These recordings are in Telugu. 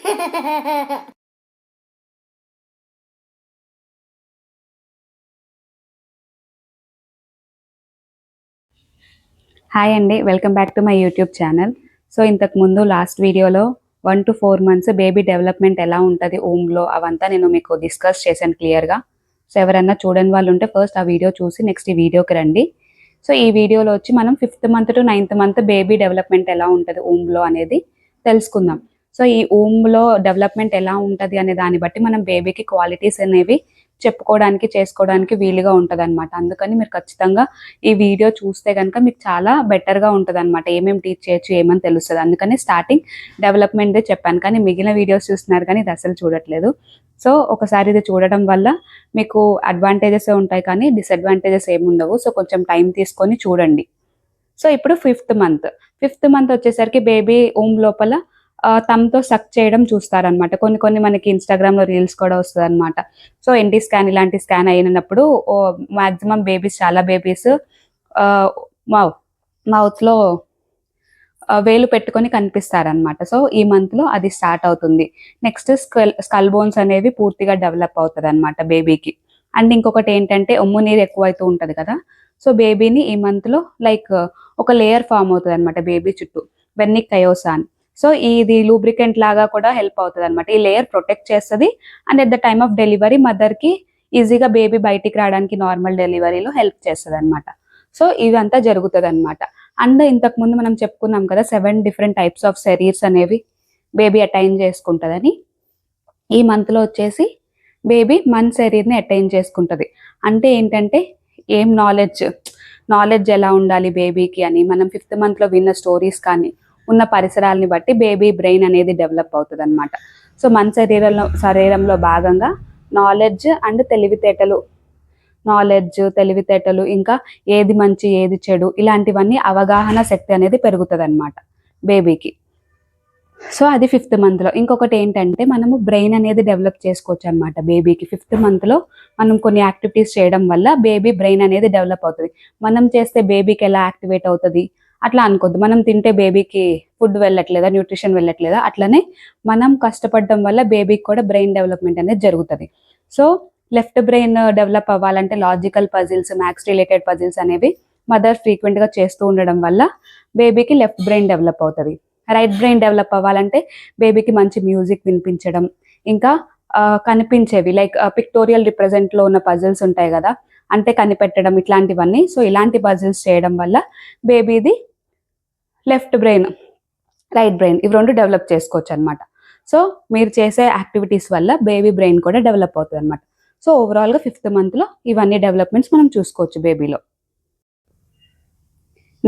హాయ్ అండి, welcome back to my YouTube channel. So ఇంతకు ముందు లాస్ట్ వీడియోలో 1 to 4 మంత్స్ బేబీ డెవలప్మెంట్ ఎలా ఉంటుంది ఊమ్లో అవంతా నేను మీకు డిస్కస్ చేశాను క్లియర్గా. సో ఎవరన్నా చూడని వాళ్ళు ఉంటే ఫస్ట్ ఆ వీడియో చూసి నెక్స్ట్ ఈ వీడియోకి రండి. సో ఈ వీడియోలో వచ్చి మనం 5th month to 9th month baby development ఎలా ఉంటుంది ఊమ్లో అనేది తెలుసుకుందాం. సో ఈ ఊమ్లో డెవలప్మెంట్ ఎలా ఉంటుంది అనే దాన్ని బట్టి మనం బేబీకి క్వాలిటీస్ అనేవి చెప్పుకోవడానికి చేసుకోవడానికి వీలుగా ఉంటుంది అనమాట. అందుకని మీరు ఖచ్చితంగా ఈ వీడియో చూస్తే కనుక మీకు చాలా బెటర్గా ఉంటుంది అనమాట. ఏమేమి టీచ్ చేయొచ్చు ఏమని తెలుస్తుంది. అందుకని స్టార్టింగ్ డెవలప్మెంట్దే చెప్పాను, కానీ మిగిలిన వీడియోస్ చూస్తున్నారు కానీ ఇది అసలు చూడట్లేదు. సో ఒకసారి ఇది చూడడం వల్ల మీకు అడ్వాంటేజెస్ ఉంటాయి కానీ డిసడ్వాంటేజెస్ ఏమి ఉండవు. సో కొంచెం టైం తీసుకొని చూడండి. సో ఇప్పుడు 5th మంత్ వచ్చేసరికి బేబీ ఊమ్ లోపల తమ్తో సక్ చేయడం చూస్తారనమాట. కొన్ని మనకి ఇన్స్టాగ్రామ్లో రీల్స్ కూడా వస్తుంది అనమాట. సో ఎన్టీ స్కాన్ ఇలాంటి స్కాన్ అయినప్పుడు మాక్సిమం చాలా బేబీస్ మౌత్లో వేలు పెట్టుకొని కనిపిస్తారనమాట. సో ఈ మంత్లో అది స్టార్ట్ అవుతుంది. నెక్స్ట్ స్కల్ బోన్స్ అనేవి పూర్తిగా డెవలప్ అవుతుంది అనమాట బేబీకి. అండ్ ఇంకొకటి ఏంటంటే ఒమ్ము నీరు ఎక్కువైతూ ఉంటుంది కదా. సో బేబీని ఈ మంత్లో లైక్ ఒక లేయర్ ఫామ్ అవుతుంది అనమాట బేబీ చుట్టూ, వెర్నిక్ కయోసా అని. సో ఇది లూబ్రికెంట్ లాగా కూడా హెల్ప్ అవుతుంది అనమాట. ఈ లేయర్ ప్రొటెక్ట్ చేస్తుంది and at the time of delivery మదర్కి ఈజీగా బేబీ బయటికి రావడానికి నార్మల్ డెలివరీలో హెల్ప్ చేస్తుంది అనమాట. సో ఇదంతా జరుగుతుంది అనమాట. అండ్ ఇంతకుముందు మనం చెప్పుకున్నాం కదా 7 డిఫరెంట్ టైప్స్ ఆఫ్ శరీర్స్ అనేవి బేబీ అటైన్ చేసుకుంటుందని. ఈ మంత్లో వచ్చేసి బేబీ మన శరీర్ని అటైన్ చేసుకుంటుంది. అంటే ఏంటంటే ఏం నాలెడ్జ్ ఎలా ఉండాలి బేబీకి అని మనం 5th మంత్లో విన్న స్టోరీస్ కానీ ఉన్న పరిసరాలని బట్టి బేబీ బ్రెయిన్ అనేది డెవలప్ అవుతుంది అనమాట. సో మన శరీరంలో భాగంగా నాలెడ్జ్ అండ్ తెలివితేటలు ఇంకా ఏది మంచి ఏది చెడు ఇలాంటివన్నీ అవగాహన శక్తి అనేది పెరుగుతుంది అనమాట బేబీకి. సో అది 5th మంత్లో. ఇంకొకటి ఏంటంటే మనము బ్రెయిన్ అనేది డెవలప్ చేసుకోవచ్చు అనమాట బేబీకి. 5th మంత్లో మనం కొన్ని యాక్టివిటీస్ చేయడం వల్ల బేబీ బ్రెయిన్ అనేది డెవలప్ అవుతుంది. మనం చేస్తే బేబీకి ఎలా యాక్టివేట్ అవుతుంది అట్లా అనుకోద్దు. మనం తింటే బేబీకి ఫుడ్ వెళ్ళట్లేదా, న్యూట్రిషన్ వెళ్ళట్లేదా, అట్లనే మనం కష్టపడడం వల్ల బేబీకి కూడా బ్రెయిన్ డెవలప్మెంట్ అనేది జరుగుతుంది. సో లెఫ్ట్ బ్రెయిన్ డెవలప్ అవ్వాలంటే logical puzzles, maths related puzzles అనేవి మదర్ ఫ్రీక్వెంట్గా చేస్తూ ఉండడం వల్ల బేబీకి లెఫ్ట్ బ్రెయిన్ డెవలప్ అవుతుంది. రైట్ బ్రెయిన్ డెవలప్ అవ్వాలంటే బేబీకి మంచి మ్యూజిక్ వినిపించడం, ఇంకా కనిపించేవి లైక్ పిక్టోరియల్ రిప్రజెంట్లో ఉన్న పజిల్స్ ఉంటాయి కదా, అంటే కనిపెట్టడం ఇట్లాంటివన్నీ. సో ఇలాంటి పజిల్స్ చేయడం వల్ల బేబీది లెఫ్ట్ బ్రెయిన్, రైట్ బ్రెయిన్ ఇవి రెండు డెవలప్ చేసుకోవచ్చు అనమాట. సో మీరు చేసే యాక్టివిటీస్ వల్ల బేబీ బ్రెయిన్ కూడా డెవలప్ అవుతుంది అనమాట. సో ఓవరాల్గా 5th మంత్లో ఇవన్నీ డెవలప్మెంట్స్ మనం చూసుకోవచ్చు బేబీలో.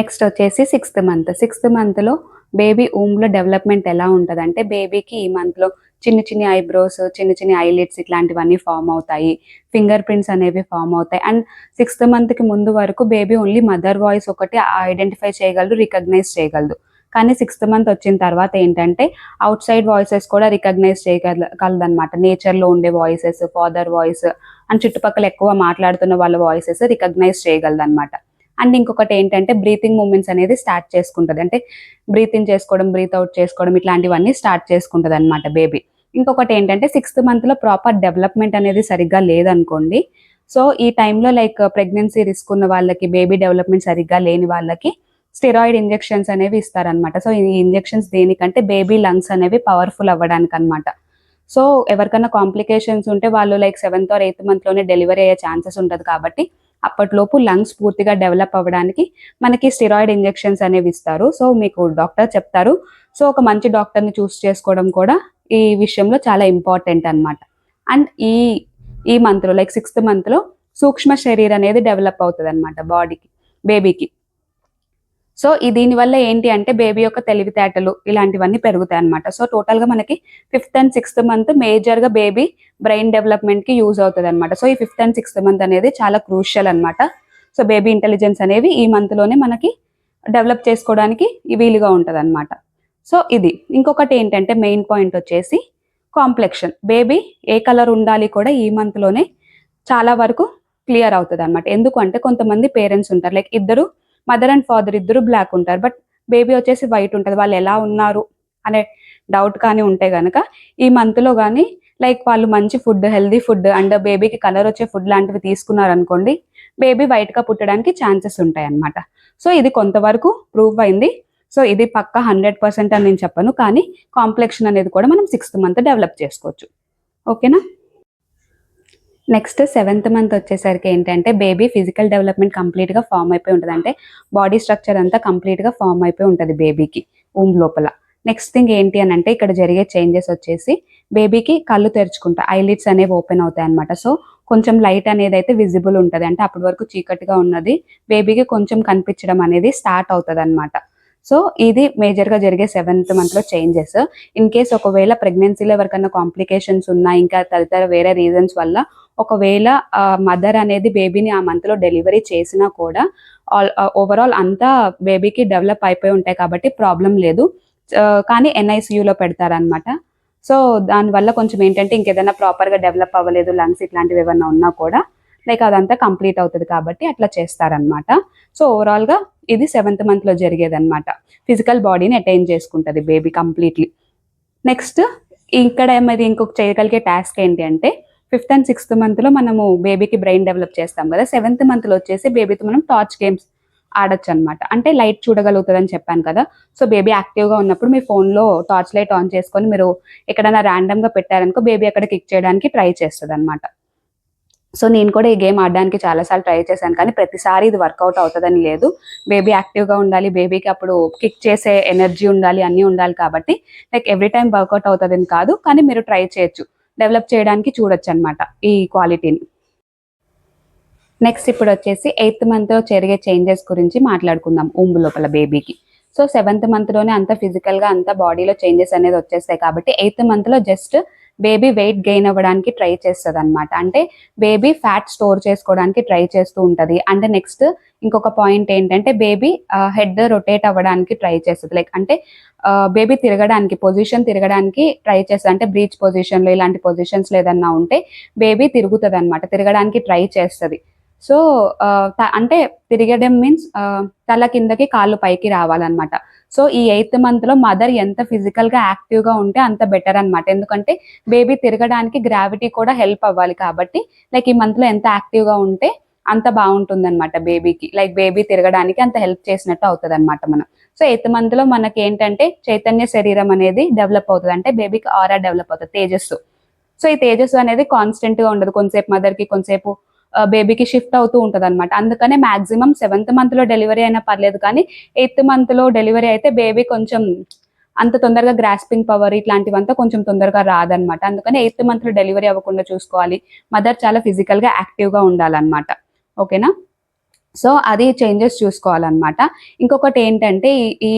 నెక్స్ట్ వచ్చేసి 6th మంత్లో బేబీ ఊమ్లో డెవలప్మెంట్ ఎలా ఉంటుంది అంటే బేబీకి ఈ మంత్లో చిన్ని ఐబ్రోస్, చిన్ని ఐలిడ్స్ ఇట్లాంటివన్నీ ఫామ్ అవుతాయి. ఫింగర్ ప్రింట్స్ అనేవి ఫామ్ అవుతాయి. అండ్ 6th మంత్కి ముందు వరకు బేబీ ఓన్లీ మదర్ వాయిస్ ఒకటి ఐడెంటిఫై చేయగలదు, రికగ్నైజ్ చేయగలదు. కానీ 6th మంత్ వచ్చిన తర్వాత ఏంటంటే అవుట్ సైడ్ వాయిసెస్ కూడా రికగ్నైజ్ చేయగలదన్నమాట. నేచర్లో ఉండే వాయిసెస్, ఫాదర్ వాయిస్ అండ్ చుట్టుపక్కల ఎక్కువ మాట్లాడుతున్న వాళ్ళ వాయిసెస్ రికగ్నైజ్ చేయగలదన్నమాట. అండ్ ఇంకొకటి ఏంటంటే బ్రీతింగ్ మూమెంట్స్ అనేది స్టార్ట్ చేసుకుంటుంది. అంటే బ్రీత్ ఇన్ చేసుకోవడం, బ్రీత్ అవుట్ చేసుకోవడం ఇట్లాంటివన్నీ స్టార్ట్ చేసుకుంటుంది అనమాట బేబీ. ఇంకొకటి ఏంటంటే 6th మంత్లో ప్రాపర్ డెవలప్మెంట్ అనేది సరిగ్గా లేదనుకోండి. సో ఈ టైంలో లైక్ ప్రెగ్నెన్సీ రిస్క్ ఉన్న వాళ్ళకి, బేబీ డెవలప్మెంట్ సరిగ్గా లేని వాళ్ళకి స్టెరాయిడ్ ఇంజెక్షన్స్ అనేవి ఇస్తారనమాట. సో ఈ ఇంజెక్షన్స్ దేనికంటే బేబీ లంగ్స్ అనేవి పవర్ఫుల్ అవ్వడానికి అనమాట. సో ఎవరికైనా కాంప్లికేషన్స్ ఉంటే వాళ్ళు లైక్ 7th or 8th మంత్లోనే డెలివరీ అయ్యే ఛాన్సెస్ ఉంటుంది. కాబట్టి అప్పటిలోపు లంగ్స్ పూర్తిగా డెవలప్ అవ్వడానికి మనకి స్టెరాయిడ్ ఇంజెక్షన్స్ అనేవి ఇస్తారు. సో మీకు డాక్టర్ చెప్తారు. సో ఒక మంచి డాక్టర్ని చూస్ చేసుకోవడం కూడా ఈ విషయంలో చాలా ఇంపార్టెంట్ అనమాట. అండ్ ఈ మంత్లో లైక్ 6th మంత్లో సూక్ష్మ శరీరం అనేది డెవలప్ అవుతుంది అనమాట బాడీకి, బేబీకి. సో దీనివల్ల ఏంటి అంటే బేబీ యొక్క తెలివితేటలు ఇలాంటివన్నీ పెరుగుతాయి అనమాట. సో టోటల్గా మనకి 5th and 6th మంత్ మేజర్గా బేబీ బ్రెయిన్ డెవలప్మెంట్కి యూజ్ అవుతుంది అనమాట. సో ఈ 5th and 6th మంత్ అనేది చాలా క్రూషియల్ అనమాట. సో బేబీ ఇంటెలిజెన్స్ అనేవి ఈ మంత్లోనే మనకి డెవలప్ చేసుకోవడానికి వీలుగా ఉంటుంది అనమాట. సో ఇది ఇంకొకటి ఏంటంటే మెయిన్ పాయింట్ వచ్చేసి కాంప్లెక్షన్. బేబీ ఏ కలర్ ఉండాలి కూడా ఈ మంత్లోనే చాలా వరకు క్లియర్ అవుతుంది అనమాట. ఎందుకంటే కొంతమంది పేరెంట్స్ ఉంటారు లైక్ మదర్ అండ్ ఫాదర్ ఇద్దరు బ్లాక్ ఉంటారు, బట్ బేబీ వచ్చేసి వైట్ ఉంటుంది. వాళ్ళు ఎలా ఉన్నారు అనే డౌట్ కానీ ఉంటే గనక ఈ మంత్లో కానీ లైక్ వాళ్ళు మంచి ఫుడ్, హెల్దీ ఫుడ్ అండ్ బేబీకి కలర్ వచ్చే ఫుడ్ లాంటివి తీసుకున్నారనుకోండి, బేబీ వైట్‌గా పుట్టడానికి ఛాన్సెస్ ఉంటాయన్నమాట. సో ఇది కొంతవరకు ప్రూవ్ అయింది. సో ఇది పక్కా 100% అని నేను చెప్పను. కానీ కాంప్లెక్షన్ అనేది కూడా మనం 6th మంత్ డెవలప్ చేసుకోవచ్చు. ఓకేనా? నెక్స్ట్ 7th మంత్ వచ్చేసరికి ఏంటంటే బేబీ ఫిజికల్ డెవలప్మెంట్ కంప్లీట్‌గా ఫార్మ్ అయిపోయి ఉంటది. అంటే బాడీ స్ట్రక్చర్ అంతా కంప్లీట్‌గా ఫార్మ్ అయిపోయి ఉంటది బేబీకి ఊమ్ లోపల. నెక్స్ట్ థింగ్ ఏంటి అనంటే ఇక్కడ జరిగే చేంజెస్ వచ్చేసి బేబీకి కళ్ళు తెరుచుకుంటాయి. ఐలిడ్స్ అనేవి ఓపెన్ అవుతాయన్నమాట. సో కొంచెం లైట్ అనేది అయితే విజిబుల్ ఉంటది. అంటే అప్పటి వరకు చీకటిగా ఉన్నది బేబీకి కొంచెం కనిపించడం అనేది స్టార్ట్ అవుతదన్నమాట. సో ఇది మేజర్‌గా జరిగే 7th మంత్‌లో చేంజెస్. ఇన్ కేస్ ఒకవేళ ప్రెగ్నెన్సీలో ఎవరికన్నా కాంప్లికేషన్స్ ఉన్నా, ఇంకా తదితర వేరే రీజన్స్ వల్ల ఒకవేళ మదర్ అనేది బేబీని ఆ మంత్‌లో డెలివరీ చేసినా కూడా ఓవరాల్ అంతా బేబీకి డెవలప్ అయిపోయి ఉంటాయి కాబట్టి ప్రాబ్లమ్ లేదు. కానీ ఎన్ఐసీయూలో పెడతారనమాట. సో దానివల్ల కొంచెం ఏంటంటే ఇంకేదైనా ప్రాపర్‌గా డెవలప్ అవ్వలేదు, లంగ్స్ ఇట్లాంటివి ఏమన్నా ఉన్నా కూడా లైక్ అదంతా కంప్లీట్ అవుతది కాబట్టి అట్లా చేస్తారనమాట. సో ఓవరాల్‌గా ఇది 7th మంత్‌లో జరిగేదనమాట. ఫిజికల్ బాడీని అటైన్ చేసుకుంటది బేబీ కంప్లీట్‌లీ. నెక్స్ట్ ఇక్కడ మరి ఇంకొక చేయగలిగే టాస్క్ ఏంటి అంటే 5th అండ్ 6th మంత్‌లో మనము బేబీకి బ్రెయిన్ డెవలప్ చేస్తాం కదా! 7th మంత్‌లో వచ్చేసి బేబీతో మనం టార్చ్ గేమ్స్ ఆడొచ్చనమాట. అంటే లైట్ చూడగలుగుతదని చెప్పాను కదా! సో బేబీ యాక్టివ్‌గా ఉన్నప్పుడు మీ ఫోన్‌లో టార్చ్ లైట్ ఆన్ చేసుకొని మీరు ఎక్కడైనా ర్యాండమ్‌గా పెట్టారనుకో బేబీ అక్కడ కిక్ చేయడానికి ట్రై చేస్తదనమాట. సో నేను కూడా ఈ గేమ్ ఆడడానికి చాలా సార్లు ట్రై చేశాను. కానీ ప్రతిసారి ఇది వర్కౌట్ అవుతదని లేదు. బేబీ యాక్టివ్‌గా ఉండాలి. బేబీకి అప్పుడు కిక్ చేసే ఎనర్జీ ఉండాలి. అన్నీ ఉండాలి కాబట్టి లైక్ ఎవ్రీ టైమ్ వర్కౌట్ అవుతదని కాదు. కానీ మీరు ట్రై చేయొచ్చు. డెవలప్ చేయడానికి చూడొచ్చనమాట ఈ క్వాలిటీని. నెక్స్ట్ ఇప్పుడొచ్చేసి 8th మంత్‌లో జరిగే చేంజెస్ గురించి మాట్లాడుకుందాం ఊంబ్ లోపల బేబీకి. సో 7th మంత్‌లోనే అంతా ఫిజికల్‌గా అంతా బాడీలో చేంజెస్ అనేది వచ్చేస్తాయి కాబట్టి 8th మంత్‌లో జస్ట్ బేబీ వెయిట్ గెయిన్ అవ్వడానికి ట్రై చేస్తదనమాట. అంటే బేబీ ఫ్యాట్ స్టోర్ చేసుకోవడానికి ట్రై చేస్తూ ఉంటది. అండ్ నెక్స్ట్ ఇంకొక పాయింట్ ఏంటంటే బేబీ హెడ్ రొటేట్ అవ్వడానికి ట్రై చేస్తది. లైక్ అంటే బేబీ పొజిషన్ తిరగడానికి ట్రై చేస్తది. అంటే బ్రీచ్ పొజిషన్‌లో ఇలాంటి పొజిషన్స్‌లో ఏదన్నా ఉంటే బేబీ తిరుగుతదనమాట. తిరగడానికి ట్రై చేస్తది. సో అంటే తిరగడం మీన్స్ తల కిందకి కాళ్ళు పైకి రావాలన్నమాట. సో ఈ 8th మంత్‌లో మదర్ ఎంత ఫిజికల్‌గా యాక్టివ్‌గా ఉంటే అంత బెటర్ అన్నమాట. ఎందుకంటే బేబీ తిరగడానికి గ్రావిటీ కూడా హెల్ప్ అవ్వాలి కాబట్టి లైక్ ఈ మంత్‌లో ఎంత యాక్టివ్‌గా ఉంటే అంత బావుంటుందన్నమాట బేబీకి. లైక్ బేబీ తిరగడానికి అంత హెల్ప్ చేసినట్టు అవుతదన్నమాట మనం. సో 8th మంత్‌లో మనకేంటంటే చైతన్య శరీరం అనేది డెవలప్ అవుతది. అంటే బేబీకి ఆరా డెవలప్ అవుతది. తేజస్సు. సో ఈ తేజస్సు అనేది కాన్స్టెంట్‌గా ఉండదు. కొంసేపు మదర్‌కి, కొంసేపు బేబీకి షిఫ్ట్ అవుతూ ఉంటదనమాట. అందుకనే మాక్సిమం 7th మంత్‌లో డెలివరీ అయినా పర్లేదు కానీ 8th మంత్‌లో డెలివరీ అయితే బేబీ కొంచెం అంత తొందరగా గ్రాస్పింగ్ పవర్ ఇట్లాంటివంతా కొంచెం తొందరగా రాదనమాట. అందుకని 8th మంత్‌లో డెలివరీ అవ్వకుండా చూసుకోవాలి. మదర్ చాలా ఫిజికల్‌గా యాక్టివ్‌గా ఉండాలనమాట. ఓకేనా? సో అది చేంజెస్ చూసుకోవాలనమాట. ఇంకొకటేంటంటే ఈ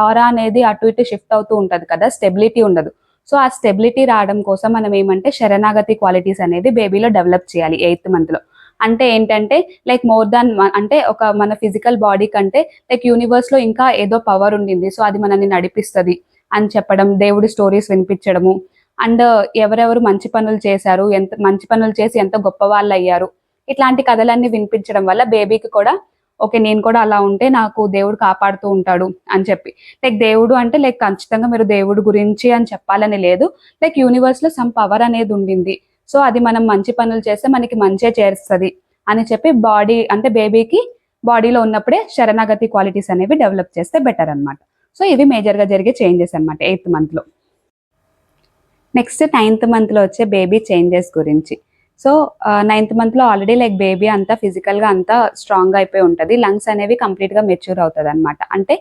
ఆరా అనేది అటు ఇటు షిఫ్ట్ అవుతూ ఉంటది కదా! స్టెబిలిటీ ఉండదు. సో ఆ స్టెబిలిటీ రావడం కోసం మనం ఏమంటే శరణాగతి క్వాలిటీస్ అనేది బేబీలో డెవలప్ చేయాలి 8th మంత్‌లో. అంటే ఏంటంటే లైక్ మోర్ దాన్ అంటే ఒక మన ఫిజికల్ బాడీ కంటే లైక్ యూనివర్స్‌లో ఇంకా ఏదో పవర్ ఉండింది. సో అది మనల్ని నడిపిస్తది అని చెప్పడం, దేవుడి స్టోరీస్ వినిపించడము అండ్ ఎవరెవరు మంచి పనులు చేశారు, ఎంత మంచి పనులు చేసి ఎంత గొప్పవాళ్ళయ్యారు. ఇట్లాంటి కథలన్నీ వినిపించడం వల్ల బేబీకి కూడా ఓకే. నేను కూడా అలా ఉంటే నాకు దేవుడు కాపాడుతూ ఉంటాడు అని చెప్పి. లైక్ దేవుడు అంటే లైక్ ఖచ్చితంగా మీరు దేవుడు గురించి అని చెప్పాలని లేదు. లైక్ యూనివర్స్‌లో సమ్ పవర్ అనేది ఉండింది. సో అది మనం మంచి పనులు చేస్తే మనకి మంచే చేస్తది అని చెప్పి బాడీ అంటే బేబీకి బాడీలో ఉన్నప్పుడే శరణాగతి క్వాలిటీస్ అనేవి డెవలప్ చేస్తే బెటర్ అన్నమాట. సో ఇవి మేజర్‌గా జరిగే చేంజెస్ అన్నమాట 8th మంత్‌లో. నెక్స్ట్ 9th మంత్‌లో వచ్చే బేబీ చేంజెస్ గురించి. సో 9th మంత్‌లో ఆల్రెడీ లైక్ బేబీ అంతా ఫిజికల్‌గా అంతా స్ట్రాంగ్‌గా అయిపోయి ఉంటది. లంగ్స్ అనేవి కంప్లీట్‌గా మెచ్యూర్ అవుతదనమాట. అంటే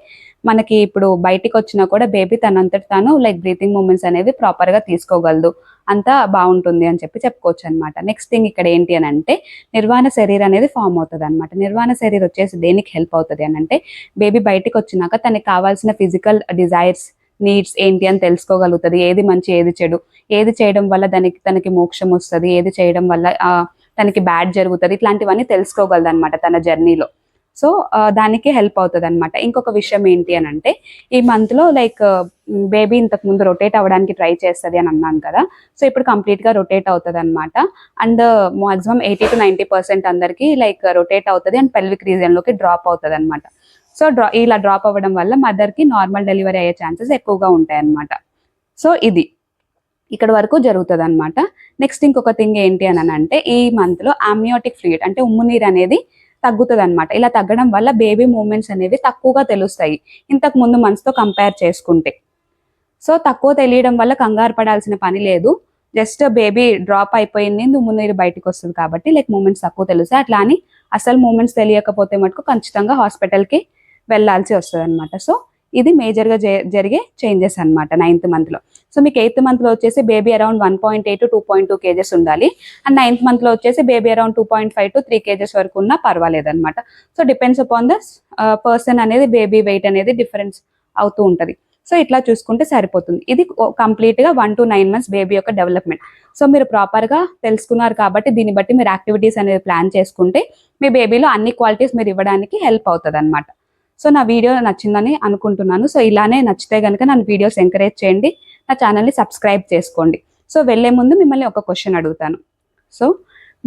మనకి ఇప్పుడు బయటికొచ్చినా కూడా బేబీ తనంతట తాను లైక్ బ్రీతింగ్ మూవ్‌మెంట్స్ అనేవి ప్రాపర్‌గా తీసుకోగలదు. అంతా బావుంటుంది అని చెప్పి చెప్పుకోవచ్చనమాట. నెక్స్ట్ థింగ్ ఇక్కడ ఏంటి అనంటే నిర్వాణ శరీర్ అనేది ఫార్మ్ అవుతదనమాట. నిర్వాణ శరీర్ వచ్చేసి దేనికి హెల్ప్ అవుతది అనంటే బేబీ బయటికొచ్చినాక తనకి కావాల్సిన ఫిజికల్ డిజైర్స్, నీడ్స్ ఏంటి అని తెలుసుకోగలుగుతది. ఏది మంచి, ఏది చెడు, ఏది చేయడం వల్ల తనకి మోక్షం వస్తది, ఏది చేయడం వల్ల తనకి బ్యాడ్ జరుగుతది. ఇట్లాంటివన్నీ తెలుసుకోగలదనమాట తన జర్నీలో. సో దానికి హెల్ప్ అవుతదనమాట. ఇంకొక విషయం ఏంటి అనంటే ఈ మంత్‌లో లైక్ బేబీ ఇంతకుముందు రొటేట్ అవ్వడానికి ట్రై చేస్తది అని అన్నాను కదా! సో ఇప్పుడు కంప్లీట్‌గా రొటేట్ అవుతదనమాట. అండ్ మాక్సిమం 80-90% అందరికి లైక్ రొటేట్ అవుతది అండ్ పెల్విక్ రీజియన్‌లోకి డ్రాప్ అవుతదనమాట. సో ఇలా డ్రాప్ అవ్వడం వల్ల మదర్కి నార్మల్ డెలివరీ అయ్యే ఛాన్సెస్ ఎక్కువగా ఉంటాయి అన్నమాట. సో ఇది ఇక్కడ వరకు జరుగుతుంది అనమాట. నెక్స్ట్ ఇంకొక థింగ్ ఏంటి అని అంటే ఈ మంత్లో ఆమ్నియోటిక్ ఫ్లూయిడ్ అంటే ఉమ్ము నీరు అనేది తగ్గుతుంది అనమాట. ఇలా తగ్గడం వల్ల బేబీ మూమెంట్స్ అనేవి తక్కువగా తెలుస్తాయి ఇంతకు ముందు మంత్స్తో కంపేర్ చేసుకుంటే. సో తక్కువ తెలియడం వల్ల కంగారు పడాల్సిన పని లేదు. జస్ట్ బేబీ డ్రాప్ అయిపోయింది, ఉమ్ము నీరు బయటకు వస్తుంది కాబట్టి లైక్ మూమెంట్స్ తక్కువ తెలుస్తాయి. అట్లా అని అసలు మూమెంట్స్ తెలియకపోతే మటుకు ఖచ్చితంగా హాస్పిటల్కి వెళ్ళాల్సి వస్తుంది అనమాట. సో ఇది మేజర్గా జరిగే చేంజెస్ అనమాట 9th మంత్లో. సో మీకు 8th మంత్లో వచ్చేసి బేబీ అరౌండ్ 1.8 to 2.2 kgs ఉండాలి. అండ్ 9th మంత్లో వచ్చేసి బేబీ అరౌండ్ 2.5 to 3 kgs వరకు ఉన్నా పర్వాలేదు అనమాట. So depends upon the person అనేది బేబీ వెయిట్ అనేది డిఫరెన్స్ అవుతూ ఉంటుంది. సో ఇట్లా చూసుకుంటే సరిపోతుంది. ఇది కంప్లీట్గా 1 to 9 months బేబీ యొక్క డెవలప్మెంట్. సో మీరు ప్రాపర్గా తెలుసుకున్నారు కాబట్టి దీన్ని బట్టి మీరు యాక్టివిటీస్ అనేది ప్లాన్ చేసుకుంటే మీ బేబీలో అన్ని క్వాలిటీస్ మీరు ఇవ్వడానికి హెల్ప్ అవుతుంది అనమాట. సో నా వీడియో నచ్చిందని అనుకుంటున్నాను. సో ఇలానే నచ్చితే కనుక నన్ను వీడియోస్ ఎంకరేజ్ చేయండి, నా ఛానల్ని సబ్స్క్రైబ్ చేసుకోండి. సో వెళ్ళే ముందు మిమ్మల్ని ఒక క్వశ్చన్ అడుగుతాను. సో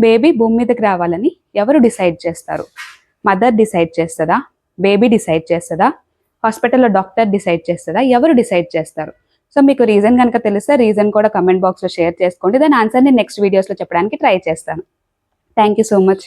బేబీ భూమి మీదకి రావాలని ఎవరు డిసైడ్ చేస్తారు? మదర్ డిసైడ్ చేస్తుందా? బేబీ డిసైడ్ చేస్తుందా? హాస్పిటల్లో డాక్టర్ డిసైడ్ చేస్తుందా? ఎవరు డిసైడ్ చేస్తారు? సో మీకు రీజన్ కనుక తెలిస్తే రీజన్ కూడా కమెంట్ బాక్స్లో షేర్ చేసుకోండి. దాని ఆన్సర్ నేను నెక్స్ట్ వీడియోస్లో చెప్పడానికి ట్రై చేస్తాను. Thank you so much.